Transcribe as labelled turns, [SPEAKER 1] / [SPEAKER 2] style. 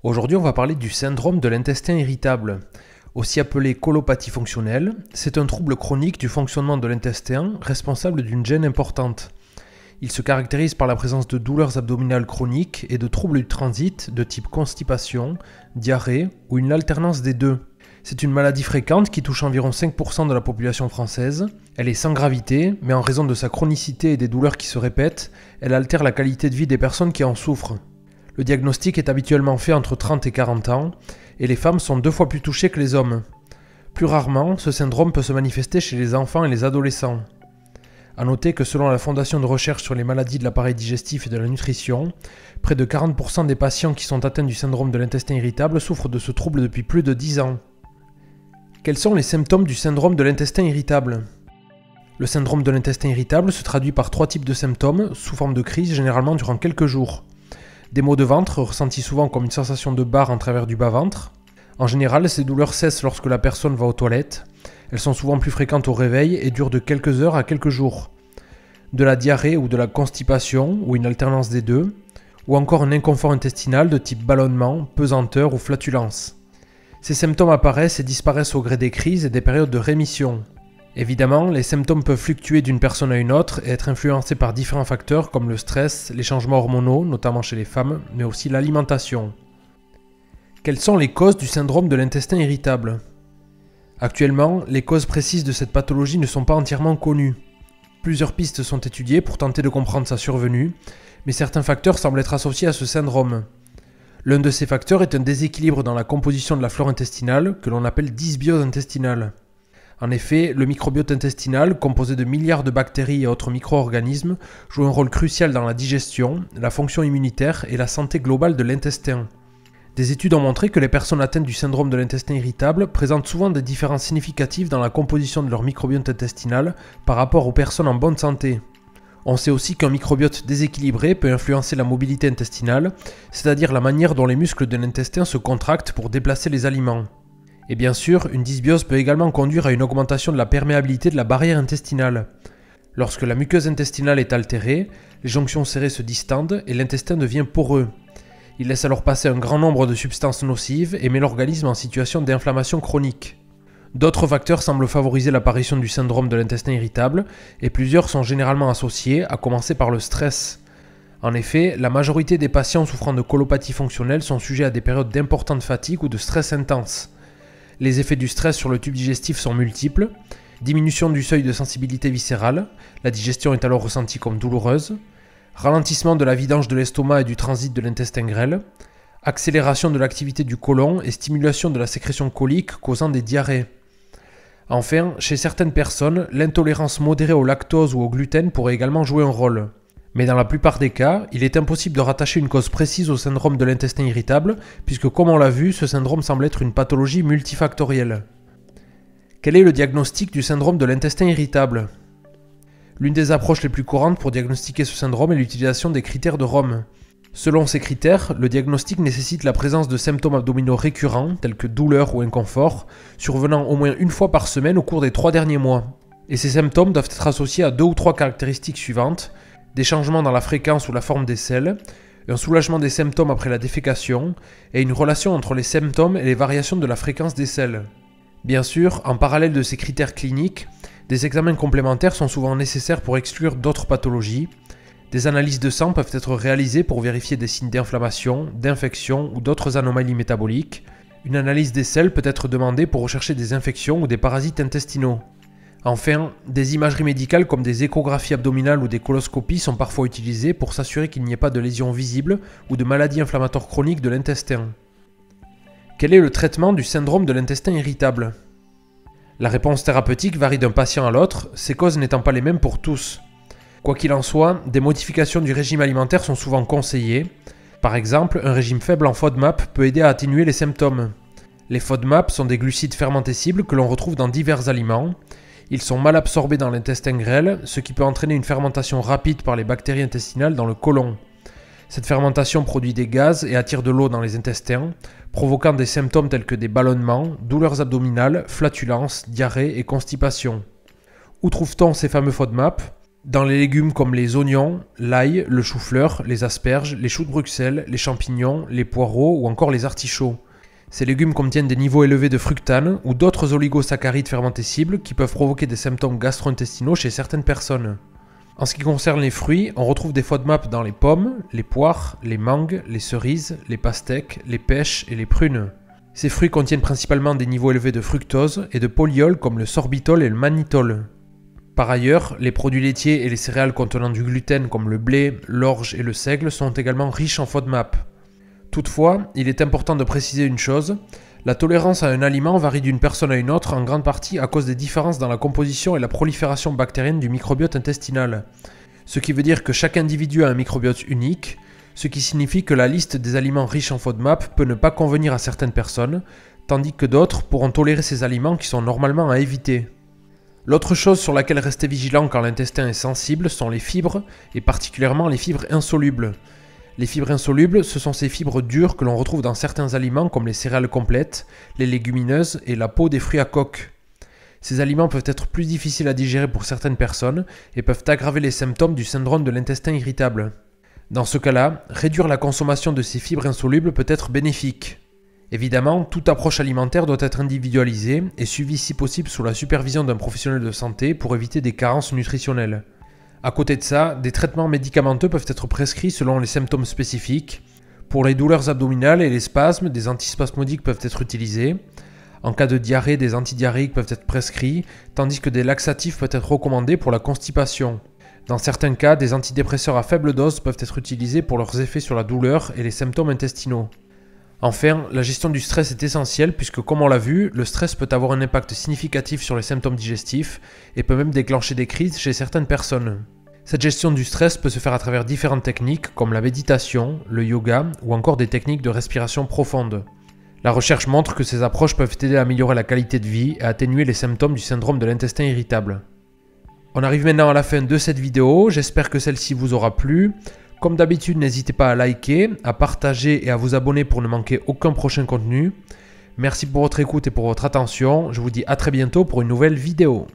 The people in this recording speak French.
[SPEAKER 1] Aujourd'hui, on va parler du syndrome de l'intestin irritable, aussi appelé colopathie fonctionnelle. C'est un trouble chronique du fonctionnement de l'intestin responsable d'une gêne importante. Il se caractérise par la présence de douleurs abdominales chroniques et de troubles du transit de type constipation, diarrhée ou une alternance des deux. C'est une maladie fréquente qui touche environ 5% de la population française. Elle est sans gravité, mais en raison de sa chronicité et des douleurs qui se répètent, elle altère la qualité de vie des personnes qui en souffrent. Le diagnostic est habituellement fait entre 30 et 40 ans, et les femmes sont 2 fois plus touchées que les hommes. Plus rarement, ce syndrome peut se manifester chez les enfants et les adolescents. A noter que selon la Fondation de recherche sur les maladies de l'appareil digestif et de la nutrition, près de 40% des patients qui sont atteints du syndrome de l'intestin irritable souffrent de ce trouble depuis plus de 10 ans. Quels sont les symptômes du syndrome de l'intestin irritable ? Le syndrome de l'intestin irritable se traduit par 3 types de symptômes sous forme de crise généralement durant quelques jours. Des maux de ventre ressentis souvent comme une sensation de barre en travers du bas-ventre. En général, ces douleurs cessent lorsque la personne va aux toilettes. Elles sont souvent plus fréquentes au réveil et durent de quelques heures à quelques jours. De la diarrhée ou de la constipation ou une alternance des deux. Ou encore un inconfort intestinal de type ballonnement, pesanteur ou flatulence. Ces symptômes apparaissent et disparaissent au gré des crises et des périodes de rémission. Évidemment, les symptômes peuvent fluctuer d'une personne à une autre et être influencés par différents facteurs comme le stress, les changements hormonaux, notamment chez les femmes, mais aussi l'alimentation. Quelles sont les causes du syndrome de l'intestin irritable ? Actuellement, les causes précises de cette pathologie ne sont pas entièrement connues. Plusieurs pistes sont étudiées pour tenter de comprendre sa survenue, mais certains facteurs semblent être associés à ce syndrome. L'un de ces facteurs est un déséquilibre dans la composition de la flore intestinale que l'on appelle dysbiose intestinale. En effet, le microbiote intestinal, composé de milliards de bactéries et autres micro-organismes, joue un rôle crucial dans la digestion, la fonction immunitaire et la santé globale de l'intestin. Des études ont montré que les personnes atteintes du syndrome de l'intestin irritable présentent souvent des différences significatives dans la composition de leur microbiote intestinal par rapport aux personnes en bonne santé. On sait aussi qu'un microbiote déséquilibré peut influencer la mobilité intestinale, c'est-à-dire la manière dont les muscles de l'intestin se contractent pour déplacer les aliments. Et bien sûr, une dysbiose peut également conduire à une augmentation de la perméabilité de la barrière intestinale. Lorsque la muqueuse intestinale est altérée, les jonctions serrées se distendent et l'intestin devient poreux. Il laisse alors passer un grand nombre de substances nocives et met l'organisme en situation d'inflammation chronique. D'autres facteurs semblent favoriser l'apparition du syndrome de l'intestin irritable et plusieurs sont généralement associés, à commencer par le stress. En effet, la majorité des patients souffrant de colopathie fonctionnelle sont sujets à des périodes d'importante fatigue ou de stress intense. Les effets du stress sur le tube digestif sont multiples. Diminution du seuil de sensibilité viscérale, la digestion est alors ressentie comme douloureuse. Ralentissement de la vidange de l'estomac et du transit de l'intestin grêle. Accélération de l'activité du côlon et stimulation de la sécrétion colique causant des diarrhées. Enfin, chez certaines personnes, l'intolérance modérée au lactose ou au gluten pourrait également jouer un rôle. Mais dans la plupart des cas, il est impossible de rattacher une cause précise au syndrome de l'intestin irritable, puisque comme on l'a vu, ce syndrome semble être une pathologie multifactorielle. Quel est le diagnostic du syndrome de l'intestin irritable ? L'une des approches les plus courantes pour diagnostiquer ce syndrome est l'utilisation des critères de Rome. Selon ces critères, le diagnostic nécessite la présence de symptômes abdominaux récurrents, tels que douleurs ou inconfort, survenant au moins une fois par semaine au cours des 3 derniers mois. Et ces symptômes doivent être associés à 2 ou 3 caractéristiques suivantes: des changements dans la fréquence ou la forme des selles, un soulagement des symptômes après la défécation, et une relation entre les symptômes et les variations de la fréquence des selles. Bien sûr, en parallèle de ces critères cliniques, des examens complémentaires sont souvent nécessaires pour exclure d'autres pathologies. Des analyses de sang peuvent être réalisées pour vérifier des signes d'inflammation, d'infection ou d'autres anomalies métaboliques. Une analyse des selles peut être demandée pour rechercher des infections ou des parasites intestinaux. Enfin, des imageries médicales comme des échographies abdominales ou des coloscopies sont parfois utilisées pour s'assurer qu'il n'y ait pas de lésions visibles ou de maladies inflammatoires chroniques de l'intestin. Quel est le traitement du syndrome de l'intestin irritable ? La réponse thérapeutique varie d'un patient à l'autre, ces causes n'étant pas les mêmes pour tous. Quoi qu'il en soit, des modifications du régime alimentaire sont souvent conseillées. Par exemple, un régime faible en FODMAP peut aider à atténuer les symptômes. Les FODMAP sont des glucides fermentescibles que l'on retrouve dans divers aliments. Ils sont mal absorbés dans l'intestin grêle, ce qui peut entraîner une fermentation rapide par les bactéries intestinales dans le côlon. Cette fermentation produit des gaz et attire de l'eau dans les intestins, provoquant des symptômes tels que des ballonnements, douleurs abdominales, flatulences, diarrhée et constipation. Où trouve-t-on ces fameux FODMAP ? Dans les légumes comme les oignons, l'ail, le chou-fleur, les asperges, les choux de Bruxelles, les champignons, les poireaux ou encore les artichauts. Ces légumes contiennent des niveaux élevés de fructane ou d'autres oligosaccharides fermentescibles qui peuvent provoquer des symptômes gastro-intestinaux chez certaines personnes. En ce qui concerne les fruits, on retrouve des FODMAP dans les pommes, les poires, les mangues, les cerises, les pastèques, les pêches et les prunes. Ces fruits contiennent principalement des niveaux élevés de fructose et de polyols comme le sorbitol et le mannitol. Par ailleurs, les produits laitiers et les céréales contenant du gluten comme le blé, l'orge et le seigle sont également riches en FODMAP. Toutefois, il est important de préciser une chose, la tolérance à un aliment varie d'une personne à une autre en grande partie à cause des différences dans la composition et la prolifération bactérienne du microbiote intestinal. Ce qui veut dire que chaque individu a un microbiote unique, ce qui signifie que la liste des aliments riches en FODMAP peut ne pas convenir à certaines personnes, tandis que d'autres pourront tolérer ces aliments qui sont normalement à éviter. L'autre chose sur laquelle rester vigilant quand l'intestin est sensible sont les fibres, et particulièrement les fibres insolubles. Les fibres insolubles, ce sont ces fibres dures que l'on retrouve dans certains aliments comme les céréales complètes, les légumineuses et la peau des fruits à coque. Ces aliments peuvent être plus difficiles à digérer pour certaines personnes et peuvent aggraver les symptômes du syndrome de l'intestin irritable. Dans ce cas-là, réduire la consommation de ces fibres insolubles peut être bénéfique. Évidemment, toute approche alimentaire doit être individualisée et suivie si possible sous la supervision d'un professionnel de santé pour éviter des carences nutritionnelles. À côté de ça, des traitements médicamenteux peuvent être prescrits selon les symptômes spécifiques. Pour les douleurs abdominales et les spasmes, des antispasmodiques peuvent être utilisés. En cas de diarrhée, des antidiarrhéiques peuvent être prescrits, tandis que des laxatifs peuvent être recommandés pour la constipation. Dans certains cas, des antidépresseurs à faible dose peuvent être utilisés pour leurs effets sur la douleur et les symptômes intestinaux. Enfin, la gestion du stress est essentielle puisque, comme on l'a vu, le stress peut avoir un impact significatif sur les symptômes digestifs et peut même déclencher des crises chez certaines personnes. Cette gestion du stress peut se faire à travers différentes techniques comme la méditation, le yoga ou encore des techniques de respiration profonde. La recherche montre que ces approches peuvent aider à améliorer la qualité de vie et à atténuer les symptômes du syndrome de l'intestin irritable. On arrive maintenant à la fin de cette vidéo, j'espère que celle-ci vous aura plu. Comme d'habitude, n'hésitez pas à liker, à partager et à vous abonner pour ne manquer aucun prochain contenu. Merci pour votre écoute et pour votre attention. Je vous dis à très bientôt pour une nouvelle vidéo.